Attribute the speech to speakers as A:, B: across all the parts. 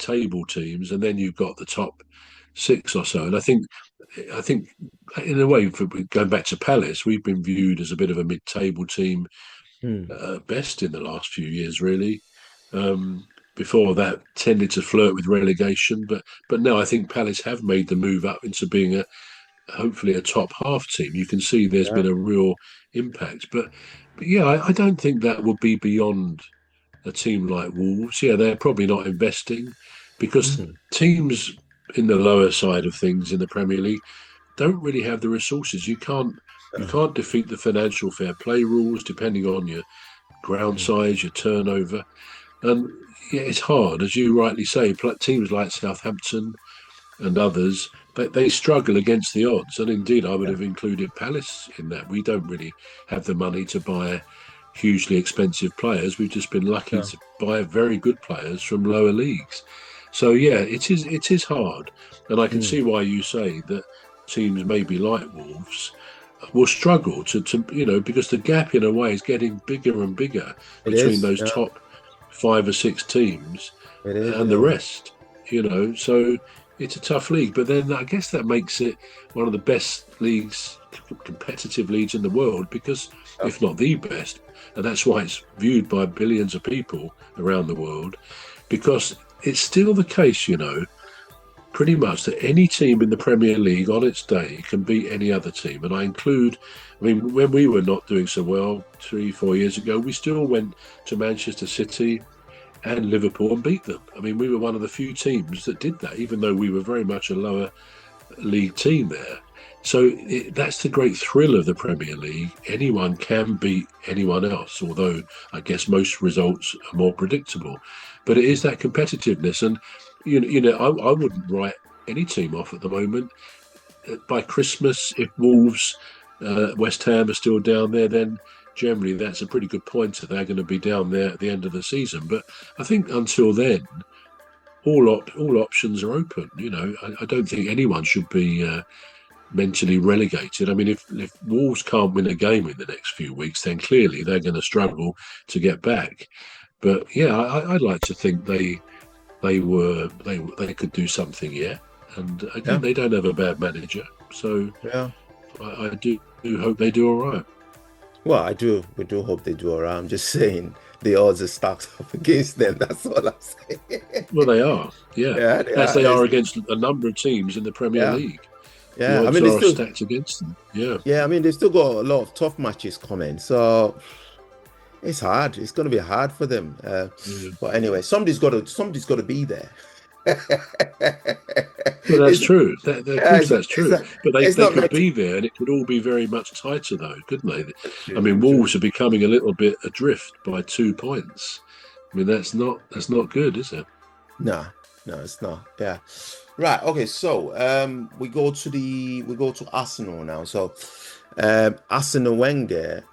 A: mid-table teams, and then you've got the top six or so. And I think in a way, for going back to Palace, we've been viewed as a bit of a mid-table team,
B: Mm.
A: best in the last few years, really. Um, Before that, tended to flirt with relegation, but now I think Palace have made the move up into being a hopefully a top half team. You can see there's
B: Yeah.
A: been a real impact, but yeah, I don't think that would be beyond a team like Wolves. Yeah, they're probably not investing because
B: Mm.
A: teams in the lower side of things in the Premier League don't really have the resources. You
B: Uh,
A: can't defeat the financial fair play rules depending on your ground
B: mm.
A: size, your turnover, and yeah, it's hard, as you rightly say. Teams like Southampton and others, they struggle against the odds. And indeed, I would
B: Yeah.
A: have included Palace in that. We don't really have the money to buy hugely expensive players. We've just been lucky
B: Yeah.
A: to buy very good players from lower leagues. So yeah, it is hard, and I can
B: Mm.
A: see why you say that teams maybe like Wolves will struggle to because the gap in a way is getting bigger and bigger
B: It
A: between
B: is.
A: those
B: Yeah.
A: top five or six teams
B: It is.
A: and the
B: Yeah.
A: rest. So it's a tough league, but then I guess that makes it one of the best leagues, competitive leagues in the world, because
B: Yeah.
A: if not the best, and that's why it's viewed by billions of people around the world, because it's still the case, pretty much that any team in the Premier League on its day can beat any other team. And I mean, when we were not doing so well 3, 4 years ago, we still went to Manchester City and Liverpool and beat them. I mean, we were one of the few teams that did that, even though we were very much a lower league team there. So that's the great thrill of the Premier League. Anyone can beat anyone else, although I guess most results are more predictable. But it is that competitiveness, and I wouldn't write any team off at the moment. By Christmas, if Wolves, West Ham are still down there, then generally that's a pretty good pointer. They're going to be down there at the end of the season. But I think until then, all options are open. I don't think anyone should be mentally relegated. I mean, if Wolves can't win a game in the next few weeks, then clearly they're going to struggle to get back. But yeah, I'd like to think they could do something yet. And again,
B: Yeah.
A: they don't have a bad manager, so
B: Yeah.
A: I do hope they do all right.
B: Well, I do. We do hope they do all right. I'm just saying the odds are stacked up against them. That's all I'm saying.
A: Well, they are, yeah,
B: Yeah. They
A: as
B: are.
A: they are against a number of teams in the Premier
B: Yeah.
A: League. The
B: Yeah. I
A: odds
B: mean, they
A: are
B: still.
A: stacked against them. Yeah.
B: Yeah. I mean, they still got a lot of tough matches coming. So it's hard. It's going to be hard for them.
A: Yeah.
B: But anyway, somebody's got to be there.
A: Well, that's
B: It's,
A: true. Of
B: yeah,
A: course, that's true. But
B: it's
A: they
B: not
A: could
B: meant to.
A: be there, and it could all be very much tighter, though, couldn't they? I mean,
B: True, true.
A: Wolves are becoming a little bit adrift by 2 points. I mean, that's not good, is it?
B: No, no, it's not. Yeah. Right. Okay. So we go to Arsenal now. So Arsenal Wenger,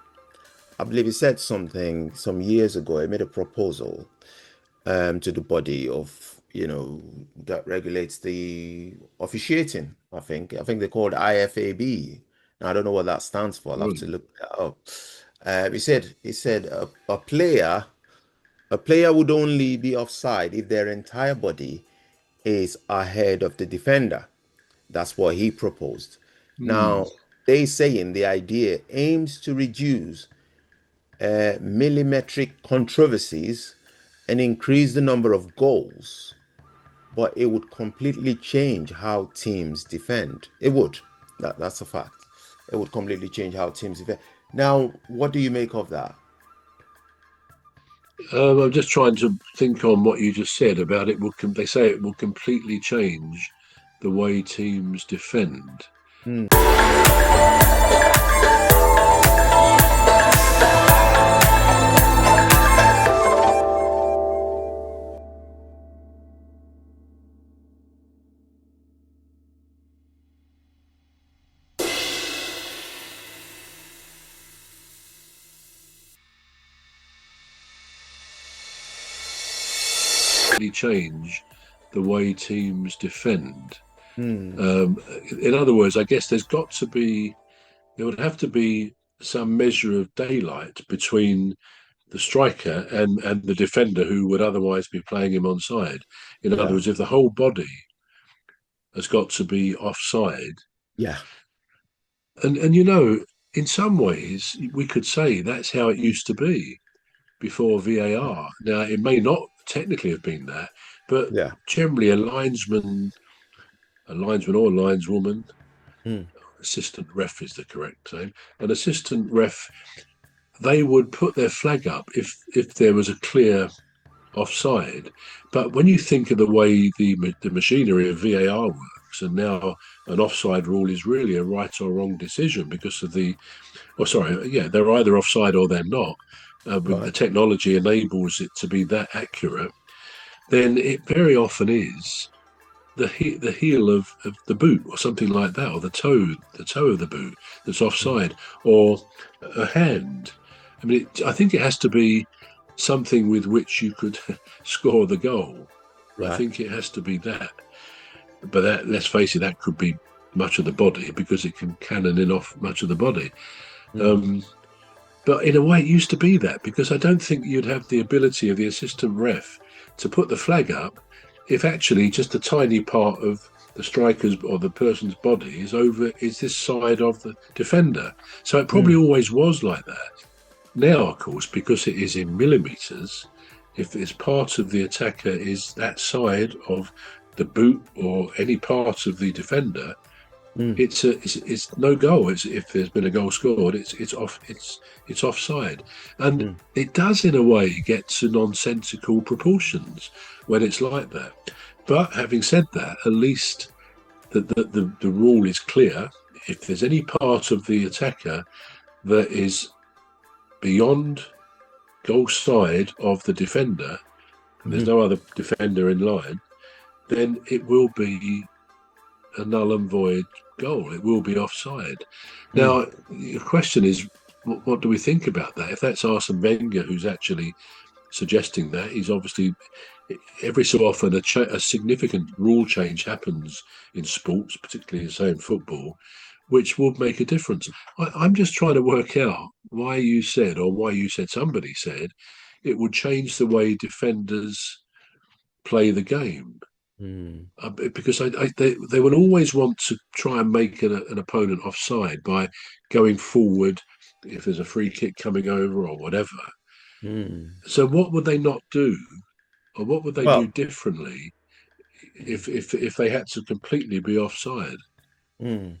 B: I believe he said something some years ago. He made a proposal to the body of that regulates the officiating. I think they called IFAB. Now, I don't know what that stands for. I'll have
A: Right.
B: to look that up. He said a player would only be offside if their entire body is ahead of the defender. That's what he proposed.
A: Hmm.
B: Now, they saying the idea aims to reduce millimetric controversies and increase the number of goals, but it would completely change how teams defend. It would. That's a fact. It would completely change how teams defend. Now, what do you make of that?
A: I'm just trying to think on what you just said about it. They say it will completely change the way teams defend.
B: Hmm.
A: Really change the way teams defend.
B: Hmm.
A: Um, in other words, I guess there would have to be some measure of daylight between the striker and the defender who would otherwise be playing him onside. In other
B: Yeah.
A: words, if the whole body has got to be offside,
B: Yeah.
A: and you know, in some ways, we could say that's how it used to be before VAR. Now, it may not technically have been that, but
B: Yeah.
A: generally, a linesman or lineswoman,
B: Mm.
A: assistant ref is the correct name, an assistant ref, they would put their flag up if there was a clear offside. But when you think of the way the machinery of VAR works, and now an offside rule is really a right or wrong decision because of they're either offside or they're not. But the
B: Right.
A: technology enables it to be that accurate. Then it very often is the heel of the boot or something like that, or the toe of the boot that's
B: Mm.
A: offside, or a hand. I mean, I think it has to be something with which you could score the goal. I
B: Right.
A: think it has to be that. But that, let's face it, that could be much of the body because it can cannon in off much of the body.
B: Mm.
A: Um, but in a way, it used to be that because I don't think you'd have the ability of the assistant ref to put the flag up if actually just a tiny part of the striker's or the person's body is this side of the defender. So it probably
B: Mm.
A: always was like that. Now, of course, because it is in millimeters, if it's part of the attacker is that side of the boot or any part of the defender,
B: Mm.
A: it's no goal. It's if there's been a goal scored, it's offside, and
B: Mm.
A: it does in a way get to nonsensical proportions when it's like that. But having said that, at least the rule is clear. If there's any part of the attacker that is beyond goal side of the defender, and there's
B: Mm.
A: no other defender in line, then it will be a null and void goal. It will be offside.
B: Mm.
A: Now, the question is, what do we think about that? If that's Arsene Wenger who's actually suggesting that, he's obviously every so often a significant rule change happens in sports, particularly say in football, which would make a difference. I'm just trying to work out why you said, or why you said somebody said, it would change the way defenders play the game.
B: Mm.
A: Because they will always want to try and make an opponent offside by going forward if there's a free kick coming over or whatever.
B: Mm.
A: So what would they not do, or what would they do
B: Well,
A: differently if they had to completely be offside?
B: mm.